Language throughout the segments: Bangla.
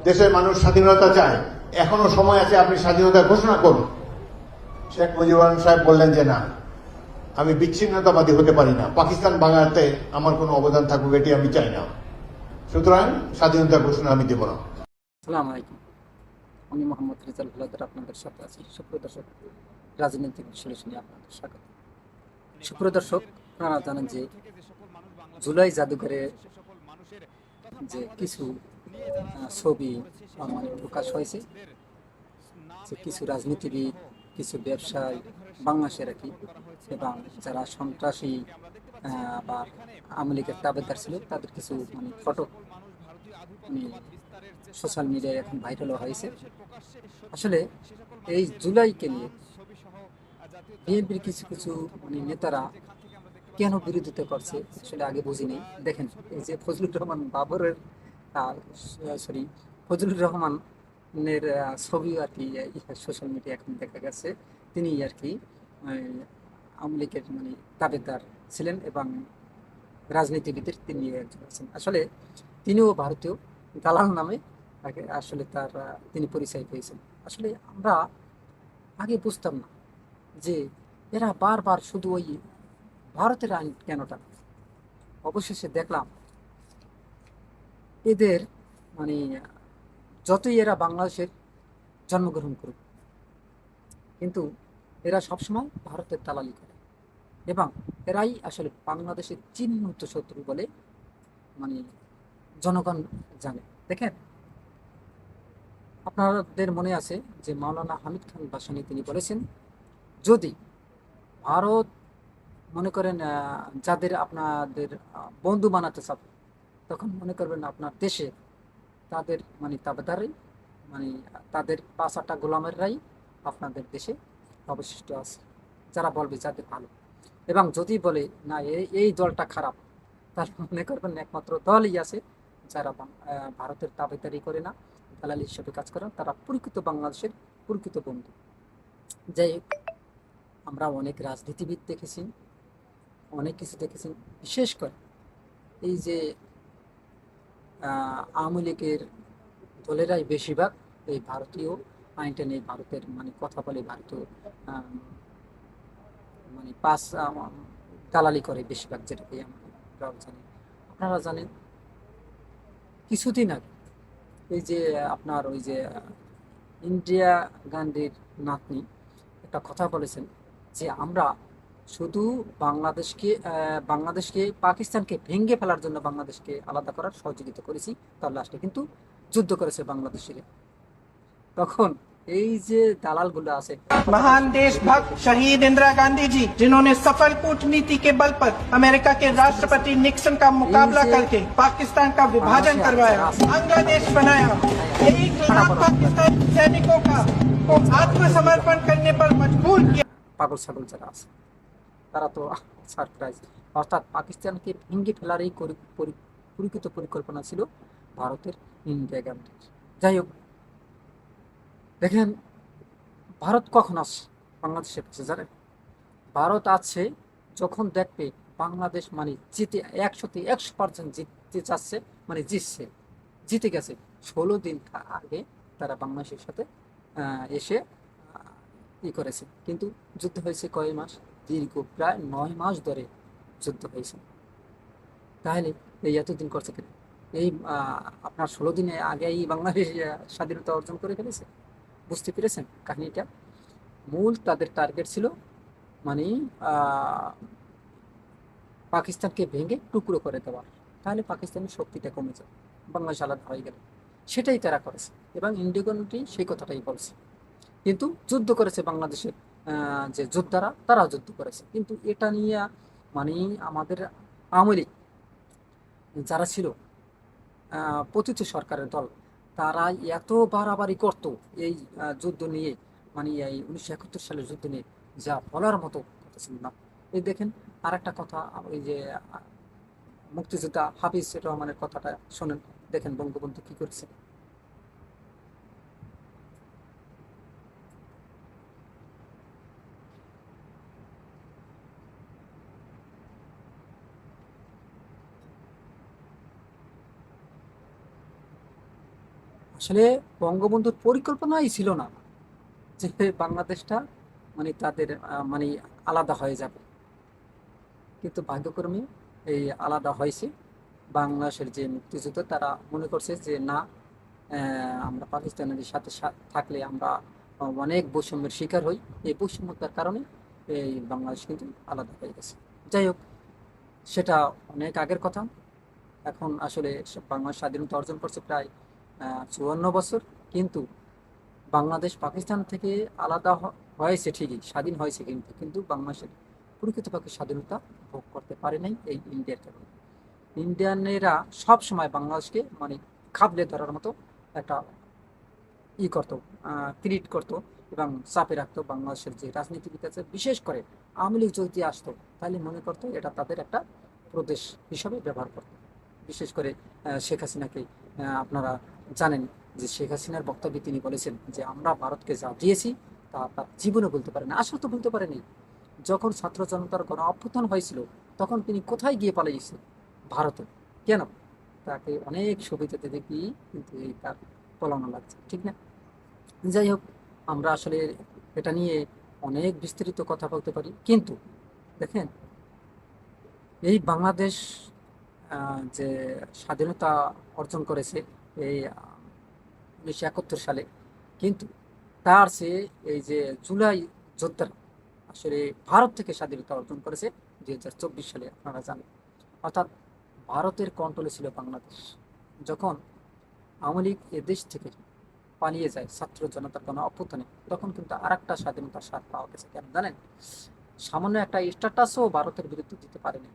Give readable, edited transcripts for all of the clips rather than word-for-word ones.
দেশের মানুষ স্বাধীনতা চায়, এখনো সময় আছে, আপনি স্বাধীনতা ঘোষণা করুন। শেখ মুজিবুর রহমান সাহেব বললেন যে না, আমি বিচ্ছিন্নতাবাদী হতে পারি না, পাকিস্তান ভাঙাতে আমার কোনো অবদান থাকুক এটি আমি চাই না, সুতরাং স্বাধীনতা ঘোষণা আমি দেব না। আসসালামু আলাইকুম, আমি মোহাম্মদ রেজাল ভুলাদার আপনাদের সাথে আছি। সুপ্রিয় দর্শক, রাজনৈতিক বিশ্লেষণে আপনাদের স্বাগত। সুপ্রিয় দর্শক, আপনারা জানেন যে জুলাই জাদুঘরে যে কিছু ছবি মানে প্রকাশ হয়েছে, যে কিছু রাজনীতিবিদ, কিছু ব্যবসায়ী, বাংলাদেশের আর কি, এবং যারা সন্ত্রাসী বা আওয়ামী লীগের তাবেদার ছিল তাদের কিছু মানে ফটো মানে সোশ্যাল মিডিয়ায় এখন ভাইরাল হয়েছে। আসলে এই জুলাইকে নিয়ে বিএনপির কিছু কিছু মানে নেতারা কেন বিরোধিতা করছে আসলে আগে বুঝিনি। দেখেন, এই যে ফজলুর রহমান বাবরের সরি ফজলুর রহমানের ছবি আর কি সোশ্যাল মিডিয়া এখন দেখা গেছে। তিনি আর কি আওয়ামী লীগের মানে তাবেদার ছিলেন এবং রাজনীতিবিদের তিনি একজন আছেন। আসলে তিনিও ভারতীয় দালাল নামে তাকে আসলে তার তিনি পরিচয় পেয়েছেন। আসলে আমরা আগে বুঝতাম না যে এরা বারবার শুধু ওই ভারতের আইন কেন টানে। অবশেষে দেখলাম এদের মানে যতই এরা বাংলাদেশের জন্মগ্রহণ করুক, কিন্তু এরা সবসময় ভারতের দালালি করে এবং এরাই আসলে বাংলাদেশের চিহ্নিত শত্রু বলে মানে জনগণ জানে। দেখেন, আপনাদের মনে আছে যে মাওলানা হামিদ খান ভাসানী তিনি বলেছেন, যদি ভারত মনে করেন যাদের আপনাদের বন্ধু বানাতে চান, তখন মনে করবেন আপনার দেশে তাদের মানে তাবেদারই মানে তাদের পাঁচাটা গোলামেররাই আপনাদের দেশে অবশিষ্ট আছে, যারা বলবে যাদের ভালো। এবং যদি বলে না এই দলটা খারাপ, তার মনে করবেন একমাত্র দলই আছে যারা ভারতের তাবেদারি করে না, দালালি হিসেবে কাজ করে, তারা প্রকৃত বাংলাদেশের প্রকৃত বন্ধু। যাই হোক, আমরা অনেক রাজনীতিবিদ দেখেছি, অনেক কিছু দেখেছি। বিশেষ করে এই যে আওয়ামী লীগের দলেরাই বেশিরভাগ এই ভারতীয় আইনটা নেই, ভারতের মানে কথা বলে ভারতীয় মানে পাস দালালি করে বেশিরভাগ, যেটাকে আমরাও জানি। আপনারা জানেন কিছুদিন আগে এই যে আপনার ওই যে ইন্দিরা গান্ধীর নাতনি একটা কথা বলেছেন যে আমরা শুধু বাংলাদেশকে পাকিস্তানকে ভেঙে ফেলার জন্য বাংলাদেশকে আলাদা করার সহযোগিতা করেছি, তার লাস্টে কিন্তু যুদ্ধ করেছে বাংলাদেশের। তখন এই যে দালালগুলো আছে, महान देशभक्त शहीद इंदिरा गांधी जी, जिन्होंने सफल कूटनीति के बल पर अमेरिका के राष्ट्रपति निक्सन का मुकाबला करके पाकिस्तान का विभाजन करवाया, बांग्लादेश बनाया, 1 लाख पाकिस्तानी सैनिकों को आत्मसमर्पण करने पर मजबूर किया। পাগল ছাগল যারা আছে তারা তো সারপ্রাইজ। অর্থাৎ পাকিস্তানকে ভেঙে ফেলার এই পরিকল্পিত পরিকল্পনা ছিল ভারতের, ইন্দিরা গান্ধীর। যাই হোক, দেখেন ভারত কখন আসছে বাংলাদেশের কাছে জানেন? ভারত আছে যখন দেখবে বাংলাদেশ মানে জিতে 100% জিততে চাচ্ছে, মানে জিতে গেছে। 16 দিন আগে তারা বাংলাদেশের সাথে এসে ই করেছে, কিন্তু যুদ্ধ হয়েছে কয় মাস? দীর্ঘ প্রায় 9 মাস ধরে যুদ্ধ হয়েছে। তাহলে এই এতদিন করছে কেন? এই আপনার 16 দিনে আগে এই বাংলাদেশ স্বাধীনতা অর্জন করে ফেলেছে। বুঝতে পেরেছেন কাহিনীটা? মূল তাদের টার্গেট ছিল মানে পাকিস্তানকে ভেঙে টুকরো করে দেওয়া, তাহলে পাকিস্তানের শক্তিটা কমে যাবে, বাংলাদেশ আলাদা হয়ে গেল। সেটাই তারা করেছে এবং ইন্ডিগনটি সেই কথাটাই বলছে। কিন্তু যুদ্ধ করেছে বাংলাদেশের যে যোদ্ধারা, তারা যুদ্ধ করেছে, কিন্তু এটা নিয়ে মানে আমাদের আওয়ামী লীগ যারা ছিল পতিত সরকারের দল, তারা এত বাড়াবাড়ি করত এই যুদ্ধ নিয়ে, মানে এই 1971 সালের যুদ্ধ নিয়ে, যা বলার মতো কথা ছিল না। এই দেখেন আর একটা কথা, ওই যে মুক্তিযোদ্ধা হাফিজ রহমানের কথাটা শোনেন, দেখেন বঙ্গবন্ধু কি করেছে। আসলে বঙ্গবন্ধুর পরিকল্পনাই ছিল না যে বাংলাদেশটা মানে তাদের মানে আলাদা হয়ে যাবে, কিন্তু ভাগ্যক্রমে এই আলাদা হয়েছে। বাংলাদেশের যে মুক্তিযুদ্ধ তারা মনে করছে যে না, আমরা পাকিস্তানের সাথে থাকলে আমরা অনেক বৈষম্যের শিকার হই। এই বৈষম্যতার কারণে এই বাংলাদেশ কিন্তু আলাদা হয়ে গেছে। যাই হোক, সেটা অনেক আগের কথা। এখন আসলে বাংলাদেশ স্বাধীনতা অর্জন করছে প্রায় 54 বছর, কিন্তু বাংলাদেশ পাকিস্তান থেকে আলাদা হয়েছে ঠিকই, স্বাধীন হয়েছে, কিন্তু কিন্তু বাংলাদেশের প্রকৃতপক্ষে স্বাধীনতা ভোগ করতে পারে নাই এই ইন্ডিয়ার কারণে। ইন্ডিয়ানেরা সব সময় বাংলাদেশকে মানে খাবলে ধরার মতো একটা করতো, ক্রিয়েট করতো এবং চাপে রাখতো। বাংলাদেশের যে রাজনীতিবিদ আছে, বিশেষ করে আওয়ামী লীগ যদি আসতো, তাহলে মনে করতো এটা তাদের একটা প্রদেশ হিসাবে ব্যবহার করতো। বিশেষ করে শেখ হাসিনাকে আপনারা জানেন যে শেখ হাসিনার বক্তব্যে তিনি বলেছেন যে আমরা ভারতকে যা দিয়েছি তা তার জীবনে বলতে পারে না। আসলে তো বলতে পারেনি। যখন ছাত্র জনতার গণ অভ্যুত্থান হয়েছিল, তখন তিনি কোথায় গিয়ে পালিয়েছেন? ভারতে। কেন? তাকে অনেক সুবিধা দিতে গিয়ে কিন্তু এই তার পলানো লাগছে, ঠিক না? যাই হোক, আমরা আসলে এটা নিয়ে অনেক বিস্তারিত কথা বলতে পারি, কিন্তু দেখেন, এই বাংলাদেশ যে স্বাধীনতা অর্জন করেছে এই 1971 সালে, কিন্তু তার চেয়ে এই যে জুলাই যোদ্ধারা আসলে ভারত থেকে স্বাধীনতা অর্জন করেছে 2024 সালে, আপনারা জানেন। অর্থাৎ ভারতের কন্ট্রোলে ছিল বাংলাদেশ। যখন আওয়ামী লীগ এ দেশ থেকে পালিয়ে যায় ছাত্র জনতার কোনো অভ্যুত্থানে, তখন কিন্তু আর একটা স্বাধীনতার স্বাদ পাওয়া গেছে। কেন জানেন? সামান্য একটা স্ট্যাটাসও ভারতের বিরুদ্ধে দিতে পারেনি।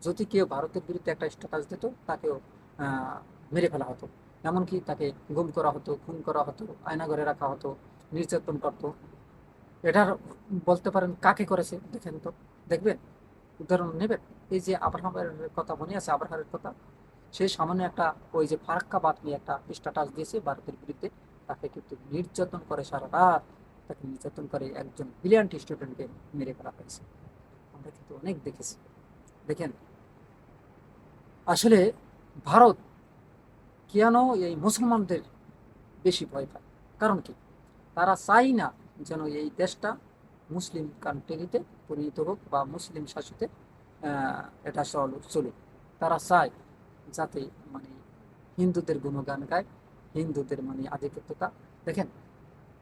যদি কেউ ভারতের বিরুদ্ধে একটা স্ট্যাটাস দিত, তাকেও মেরে ফেলা হতো। এমনকি তাকে গুম করা হতো, খুন করা হতো, আয়নাঘরে রাখা হতো, নির্যাতন করতো। এটার বলতে পারেন কাকে করেছে দেখেন তো, দেখবেন, উদাহরণ নেবেন। এই যে আব্রাহামের কথা মনে আছে? আব্রাহামের কথা, সে সামান্য একটা ওই যে ফারাক্কা বাদ নিয়ে একটা স্ট্যাটাস দিয়েছে ভারতের বিরুদ্ধে, তাকে কিন্তু নির্যাতন করে সারা রাত, তাকে নির্যাতন করে একজন ব্রিলিয়ান্ট স্টুডেন্টকে মেরে ফেলা হয়েছে। আমরা কিন্তু অনেক দেখেছি। দেখেন, আসলে ভারত কেন এই মুসলমানদের বেশি ভয় পায়? কারণ কি? তারা চাই না যেন এই দেশটা মুসলিম কান্ট্রিতে পরিণত হোক বা মুসলিম শাসিতে এটা চলুক। তারা চায় যাতে মানে হিন্দুদের গুণগান গায়, হিন্দুদের মানে আধিপত্যতা। দেখেন,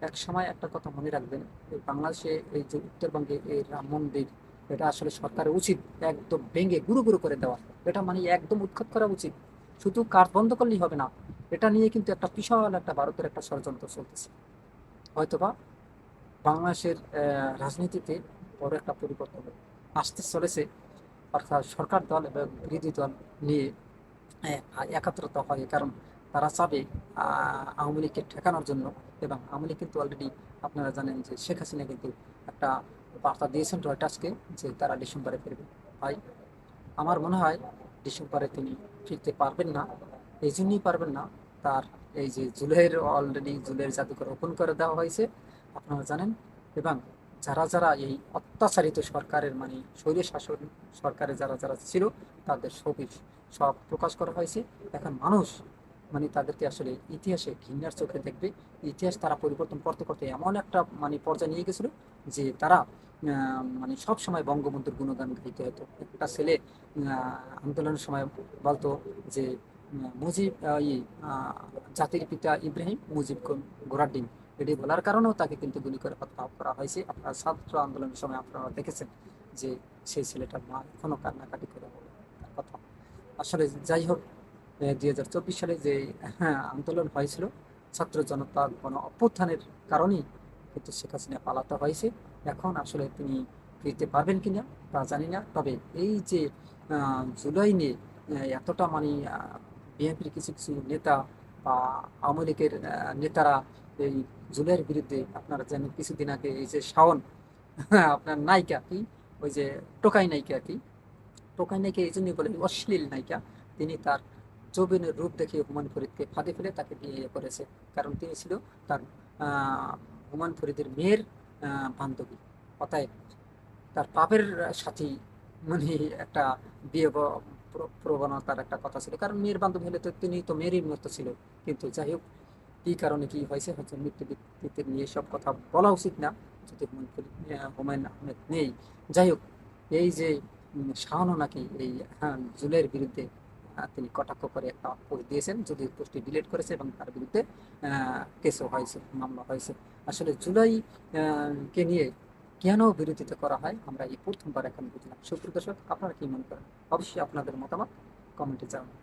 এক সময় একটা কথা মনে রাখবেন, এই বাংলাদেশে এই যে উত্তরবঙ্গে এই রাম মন্দির, এটা আসলে সরকারের উচিত একদম ভেঙে গুঁড়ো গুঁড়ো করে দেওয়া। এটা মানে একদম উৎখাত করা উচিত। শুধু কাজ বন্ধ করলেই হবে না, এটা নিয়ে কিন্তু একটা বিশাল একটা ভারতের একটা ষড়যন্ত্র চলতেছে। হয়তোবা বাংলাদেশের রাজনীতিতে বড় একটা পরিবর্তন আসতে চলেছে। অর্থাৎ সরকার দল এবং বিরোধী দল নিয়ে একাত্রতা হয়, কারণ তারা চাবে আওয়ামী লীগকে ঠেকানোর জন্য। এবং আওয়ামী লীগ কিন্তু অলরেডি আপনারা জানেন যে শেখ হাসিনা কিন্তু একটা বার্তা দিয়েছেন রয়টার্সকে যে তারা ডিসেম্বরে ফিরবে। ভাই, আমার মনে হয় ডিসেম্বরে তিনি ফিরতে পারবেন না। এই জন্যই পারবেন না, তার এই যে অলরেডি জুলাইয়ের জাদুঘর ওপেন করে দেওয়া হয়েছে, আপনারা জানেন। এবং যারা যারা এই অত্যাচারিত সরকারের মানে স্বৈর শাসন সরকারে যারা যারা ছিল, তাদের ছবি সব প্রকাশ করা হয়েছে। এখন মানুষ মানে তাদেরকে আসলে ইতিহাসে ঘৃণার চোখে দেখবে। ইতিহাস তারা পরিবর্তন করতে করতে এমন একটা মানে পর্যায়ে নিয়ে গেছিল যে তারা মানে সব সময় বঙ্গবন্ধুর গুণগান গাইতে হতো। একটা ছেলে আন্দোলনের সময় বলতো যে মুজিব জাতির পিতা ইব্রাহিম, মুজিব ঘোড়ার ডিম। এটি বলার কারণেও তাকে কিন্তু গুলি করে হত্যা করা হয়েছে। আপনার ছাত্র আন্দোলনের সময় আপনারা দেখেছেন যে সেই ছেলেটার মা এখনো কান্নাকাটি করে বলে তার কথা। আসলে যাই হোক, 2024 সালে যে আন্দোলন হয়েছিল ছাত্র জনতা গণ অভ্যুত্থানের কারণেই কিন্তু শেখ হাসিনা পালাতে হয়েছে। এখন আসলে তিনি ফিরতে পারবেন কিনা তা জানি না। তবে এই যে জুলাই নিয়ে এতটা মানে বিএনপির কিছু কিছু নেতা বা আওয়ামী লীগের নেতারা এই জুলাইয়ের বিরুদ্ধে, আপনারা জানেন কিছুদিন আগে এই যে শাওন আপনার নায়িকা কি, ওই যে টোকাই নায়িকা কি, টোকাই নায়িকা এই জন্যই বলে অশ্লীল নায়িকা, তিনি তার যৌবনের রূপ দেখে হুমায়ুন ফরিদকে ফাঁদে ফেলে তাকে বিয়ে করেছে। কারণ তিনি ছিল তার হুমায়ুন ফরিদের মেয়ের বান্ধবী। অতএব তার পাপের সাথে মানে একটা বিয়ে প্রবণতার একটা কথা ছিল, কারণ মেয়ের বান্ধবী হলে তো তিনি তো মেয়েরই মতো ছিল। কিন্তু যাই হোক, কি কারণে কি হয়েছে হচ্ছে মৃত্যু ভিত্তিতে নিয়ে সব কথা বলা উচিত না, যদি হুমায়ুন আহমেদ নেই। যাই হোক, এই যে শাহানও নাকি এই জুলের বিরুদ্ধে তিনি কটাক্ষ করে একটা পোস্ট দিয়েছেন, যদি পোস্টটি ডিলিট করেছে এবং তার বিরুদ্ধে কেসও হয়েছে, মামলা হয়েছে। আসলে জুলাই কে নিয়ে কেন বিরোধিতা করা হয় আমরা এই প্রথমবার এখন বুঝলাম। সুপ্রিয় দর্শক, আপনারা কি মনে করেন? অবশ্যই আপনাদের মতামত কমেন্টে জানান,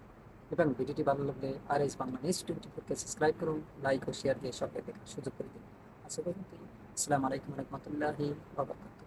এবং ভিডিওটি ভালো লাগলে RS বাংলা নিউজ 24কে সাবস্ক্রাইব করুন, লাইক ও শেয়ার দিয়ে সবাই দেখার সুযোগ করে দিন। আশা করি আসসালামু আলাইকুম রহমতুল্লাহি ওয়া বারাকাতুহু।